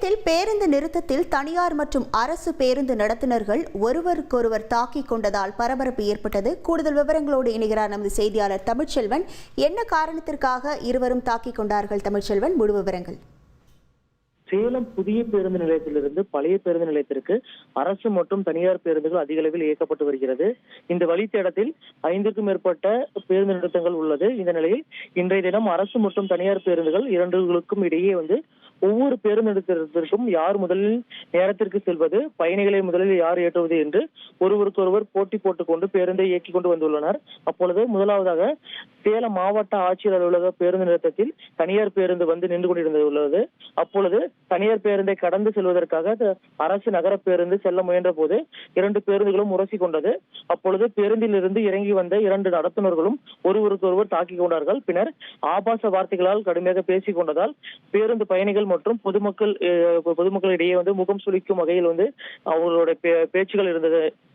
சேலத்தில் பேருந்து நிறுத்தத்தில் தனியார் மற்றும் அரசு பேருந்து நடத்துனர்கள் ஒருவருக்கொருவர் தாக்கிக் கொண்டதால் பரபரப்பு ஏற்பட்டது. கூடுதல் விவரங்களோடு இணைகிறார் நமது செய்தியாளர் தமிழ்ச்செல்வன். என்ன காரணத்திற்காக இருவரும் தாக்கிக் கொண்டார்கள்? தமிழ்ச்செல்வன், முழு விவரங்கள். சேலம் புதிய பேருந்து நிலையத்திலிருந்து பழைய பேருந்து நிலையத்திற்கு அரசு மற்றும் தனியார் பேருந்துகள் அதிக அளவில் இயக்கப்பட்டு வருகிறது. இந்த வழித்தடத்தில் 5க்கும் மேற்பட்ட பேருந்து நிறுத்தங்கள் உள்ளது. இந்த நிலையில் இன்றைய தினம் அரசு மற்றும் தனியார் பேருந்துகள் இரண்டுகளுக்கும் இடையே ஒவ்வொரு பேருந்து நிறுத்தத்திற்கும் யார் முதலில் நேரத்திற்கு செல்வது, பயணிகளை முதலில் யார் ஏற்றுவது என்று ஒருவருக்கொருவர் போட்டி போட்டுக் கொண்டு பேருந்தை இயக்கிக் கொண்டு வந்துள்ளனர். அப்பொழுது முதலாவதாக சேலம் மாவட்ட ஆட்சியர் அலுவலக பேருந்து நிறுத்தத்தில் தனியார் பேருந்து நின்று கொண்டிருந்துள்ளது. அப்பொழுது தனியார் பேருந்தை கடந்து செல்வதற்காக அரசு நகர பேருந்து செல்ல முயன்ற போது 2 பேருந்துகளும் உரசி கொண்டது. அப்பொழுது பேருந்தில் இருந்து இறங்கி வந்த 2 நடத்துனர்களும் ஒருவருக்கொருவர் தாக்கிக் கொண்டார்கள். பின்னர் ஆபாச வார்த்தைகளால் கடுமையாக பேசிக் கொண்டதால் பேருந்து பயணிகள் மற்றும் பொதுமக்களிடையே முகம் சுளிக்கும் வகையில் அவர்களுடைய பேச்சுகள்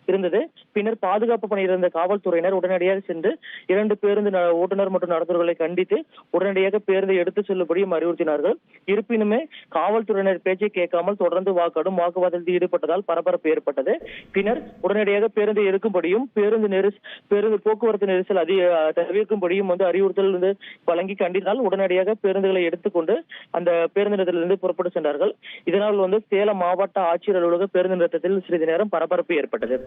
இருந்தது. பின்னர் பாதுகாப்பு பணியில் இருந்த காவல்துறையினர் உடனடியாக சென்று 2 பேருந்து ஓட்டுநர் மற்றும் நடத்துனர்களை கண்டித்து உடனடியாக பேருந்தை எடுத்து செல்லும்படியும் அறிவுறுத்தினார்கள். இருப்பினுமே காவல்துறையினர் பேச்சை கேட்காமல் தொடர்ந்து வாக்குவாதத்தில் ஈடுபட்டதால் பரபரப்பு ஏற்பட்டது. பின்னர் உடனடியாக பேருந்தை எடுக்கும்படியும் பேருந்து போக்குவரத்து நெரிசல் தவிர்க்கும்படியும் அறிவுறுத்தல் வழங்கி கண்டித்தால் உடனடியாக பேருந்துகளை எடுத்துக்கொண்டு அந்த பேருந்து நிலையத்திலிருந்து புறப்பட்டு சென்றார்கள். இதனால் சேலம் மாவட்ட ஆட்சியர் அலுவலக பேருந்து நிறுத்தத்தில் சிறிது நேரம் பரபரப்பு ஏற்பட்டது.